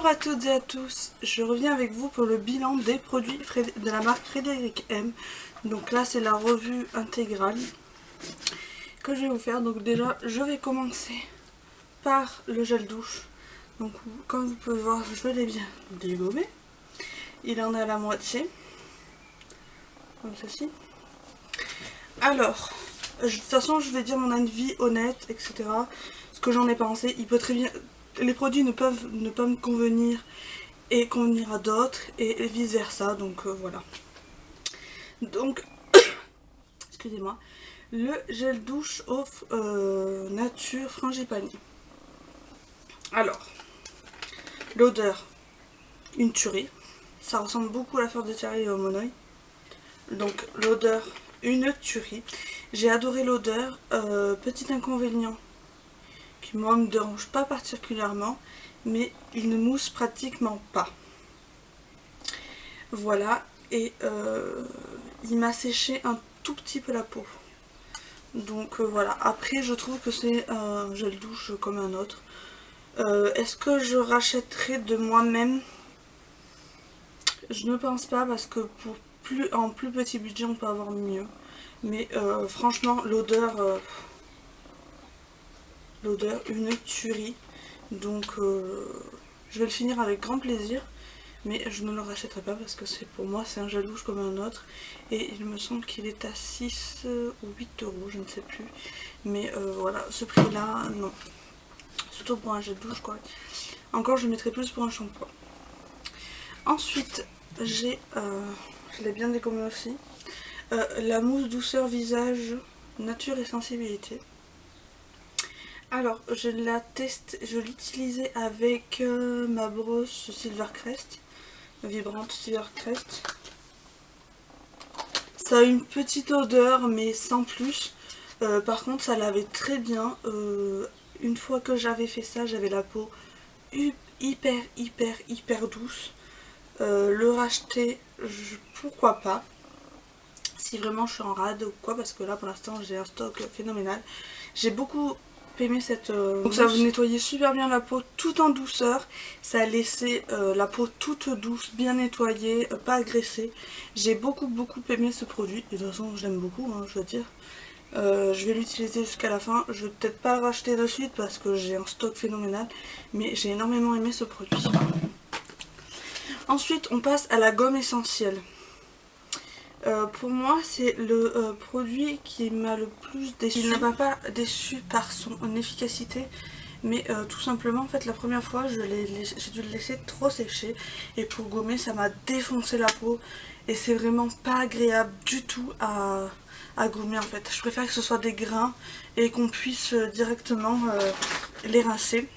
Bonjour à toutes et à tous, je reviens avec vous pour le bilan des produits de la marque Frédéric M. Donc là c'est la revue intégrale que je vais vous faire. Donc déjà je vais commencer par le gel douche. Donc comme vous pouvez voir je l'ai bien dégommé. Il en est à la moitié, comme ceci. Alors, de toute façon je vais dire mon avis honnête, etc. Ce que j'en ai pensé, il peut très bien... Les produits ne peuvent ne pas me convenir et convenir à d'autres et vice versa, donc voilà. Donc, excusez-moi, le gel douche eau nature frangipani. Alors, l'odeur, une tuerie. Ça ressemble beaucoup à la fleur de Thierry et au monoï. Donc l'odeur, une tuerie. J'ai adoré l'odeur. Petit inconvénient qui moi me dérange pas particulièrement, mais il ne mousse pratiquement pas. Voilà, et il m'a séché un tout petit peu la peau. Donc voilà, après je trouve que c'est un gel douche comme un autre. Est-ce que je rachèterai de moi-même? Je ne pense pas, parce que pour en plus petit budget on peut avoir mieux. Mais franchement l'odeur, une tuerie. Donc je vais le finir avec grand plaisir. Mais je ne le rachèterai pas parce que pour moi c'est un gel douche comme un autre. Et il me semble qu'il est à 6 ou 8 euros, je ne sais plus. Mais voilà, ce prix là, non. Surtout pour un gel douche quoi. Encore je mettrai plus pour un shampoing. Ensuite j'ai, je l'ai bien dégommé aussi, la mousse douceur visage nature et sensibilité. Alors je la teste, je l'utilisais avec ma brosse Silvercrest, vibrante Silvercrest. Ça a une petite odeur mais sans plus. Par contre ça lavait très bien. Une fois que j'avais fait ça, j'avais la peau hyper douce. Le racheter, pourquoi pas, si vraiment je suis en rade ou quoi, parce que là pour l'instant j'ai un stock phénoménal. J'ai beaucoup aimé cette donc ça vous nettoyait super bien la peau tout en douceur. Ça a laissé la peau toute douce, bien nettoyée, pas agressée. J'ai beaucoup aimé ce produit. Et de toute façon je l'aime beaucoup, hein, je veux dire. Je vais l'utiliser jusqu'à la fin. Je vais peut-être pas le racheter de suite parce que j'ai un stock phénoménal, mais j'ai énormément aimé ce produit. Ensuite on passe à la gomme essentielle. Pour moi c'est le produit qui m'a le plus déçu. Il ne m'a pas déçu par son efficacité, mais tout simplement en fait la première fois j'ai dû le laisser trop sécher et pour gommer ça m'a défoncé la peau et c'est vraiment pas agréable du tout à gommer en fait. Je préfère que ce soit des grains et qu'on puisse directement les rincer.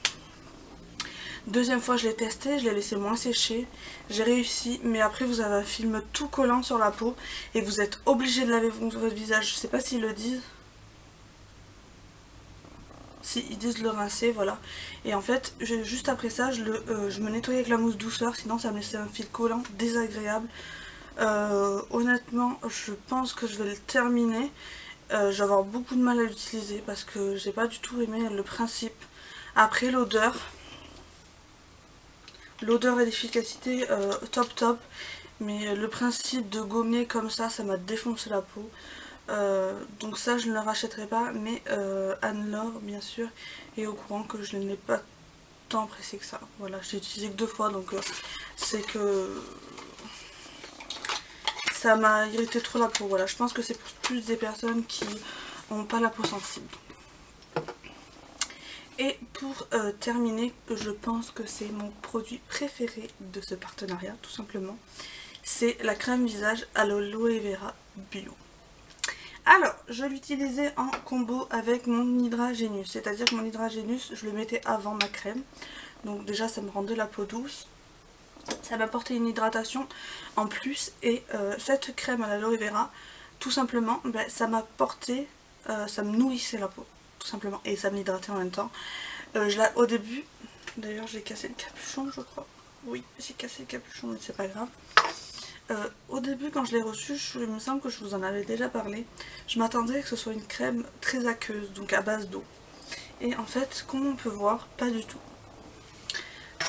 Deuxième fois je l'ai testé, je l'ai laissé moins sécher, j'ai réussi, mais après vous avez un film tout collant sur la peau et vous êtes obligé de laver votre visage. Je sais pas s'ils le disent. Si, ils disent le rincer, voilà. Et en fait, juste après ça, je me nettoyais avec la mousse douceur, sinon ça me laissait un fil collant désagréable. Honnêtement, je pense que je vais le terminer. Je vais avoir beaucoup de mal à l'utiliser parce que j'ai pas du tout aimé le principe. Après l'odeur... L'odeur et l'efficacité top, mais le principe de gommer comme ça m'a défoncé la peau. Donc ça je ne le rachèterai pas, mais Anne-Laure bien sûr est au courant que je ne l'ai pas tant apprécié que ça. Voilà, je l'ai utilisé que 2 fois, donc c'est que ça m'a irrité trop la peau. Voilà, je pense que c'est pour plus des personnes qui n'ont pas la peau sensible. Et pour terminer, je pense que c'est mon produit préféré de ce partenariat, tout simplement. C'est la crème visage à l'aloe vera bio. Alors, je l'utilisais en combo avec mon Hydra Genius. C'est-à-dire que mon Hydra Genius, je le mettais avant ma crème. Donc déjà, ça me rendait la peau douce. Ça m'apportait une hydratation en plus. Et cette crème à l'aloe vera, tout simplement, ben, ça m'apportait, ça me nourrissait la peau. Tout simplement, et ça m'hydratait en même temps. Au début, d'ailleurs j'ai cassé le capuchon je crois, oui j'ai cassé le capuchon mais c'est pas grave. Au début quand je l'ai reçu, il me semble que je vous en avais déjà parlé, je m'attendais à que ce soit une crème très aqueuse, donc à base d'eau. Et en fait, comme on peut voir, pas du tout.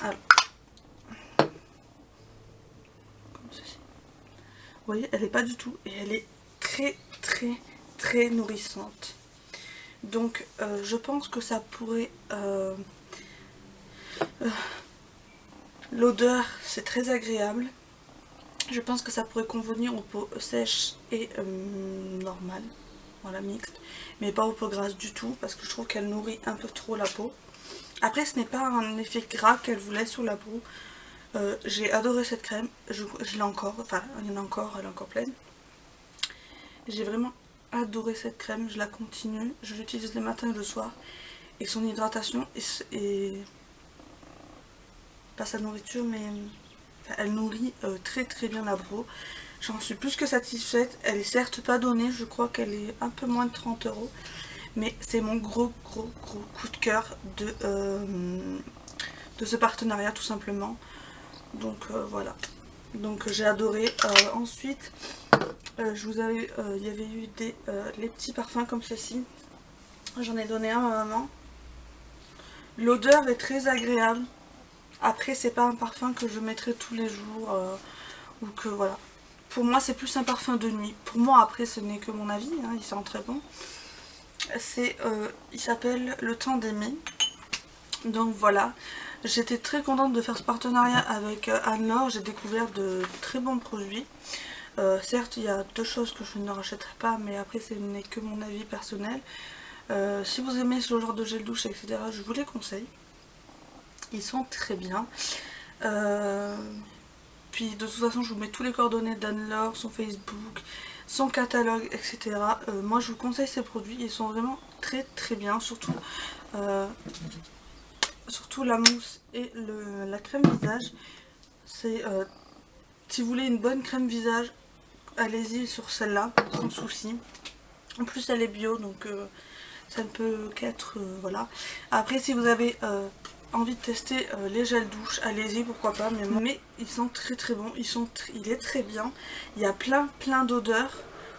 Alors, Vous voyez, elle n'est pas du tout. Et elle est très nourrissante. Donc je pense que ça pourrait... l'odeur, c'est très agréable. Je pense que ça pourrait convenir aux peaux sèches et normales. Voilà, mixte. Mais pas aux peaux grasses du tout, parce que je trouve qu'elle nourrit un peu trop la peau. Après, ce n'est pas un effet gras qu'elle vous laisse sur la peau. J'ai adoré cette crème. Je l'ai encore. Enfin, il y en a encore, elle est encore pleine. J'ai vraiment adoré cette crème. Je la continue. Je l'utilise le matin et le soir. Et son hydratation est pas sa nourriture, mais elle nourrit très bien la peau. J'en suis plus que satisfaite. Elle est certes pas donnée, je crois qu'elle est un peu moins de 30 €. Mais c'est mon gros coup de cœur de ce partenariat tout simplement. Donc voilà. Donc j'ai adoré. Ensuite, il y avait eu les petits parfums comme ceci. J'en ai donné un à ma maman. L'odeur est très agréable. Après, c'est pas un parfum que je mettrai tous les jours ou que voilà. Pour moi, c'est plus un parfum de nuit. Pour moi, après, ce n'est que mon avis, hein, il sent très bon. Il s'appelle Le Temps d'aimer. Donc voilà, j'étais très contente de faire ce partenariat avec Anne-Laure. J'ai découvert de très bons produits. Certes, il y a 2 choses que je ne rachèterai pas, mais après, ce n'est que mon avis personnel. Si vous aimez ce genre de gel douche, etc., je vous les conseille. Ils sont très bien. Puis de toute façon, je vous mets tous les coordonnées d'Anne-Laure, son Facebook, son catalogue, etc. Moi, je vous conseille ces produits. Ils sont vraiment très bien. Surtout la mousse et la crème visage. Si vous voulez une bonne crème visage, allez-y sur celle-là, sans souci. En plus, elle est bio, donc ça ne peut qu'être... voilà. Après, si vous avez... envie de tester les gels douche, allez-y, pourquoi pas, mais ils sont très bons, il est très bien. Il y a plein d'odeurs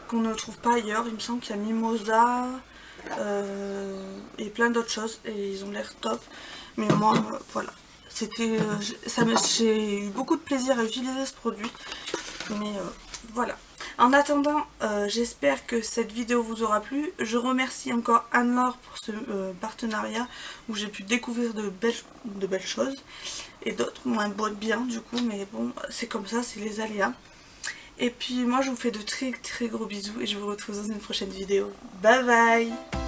qu'on ne trouve pas ailleurs. Il me semble qu'il y a mimosa et plein d'autres choses, et ils ont l'air top. Mais moi voilà, j'ai eu beaucoup de plaisir à utiliser ce produit, mais voilà. En attendant, j'espère que cette vidéo vous aura plu. Je remercie encore Anne-Laure pour ce partenariat où j'ai pu découvrir de belles choses. Et d'autres moins bien du coup, mais bon, c'est comme ça, c'est les aléas. Et puis moi je vous fais de très gros bisous et je vous retrouve dans une prochaine vidéo. Bye bye!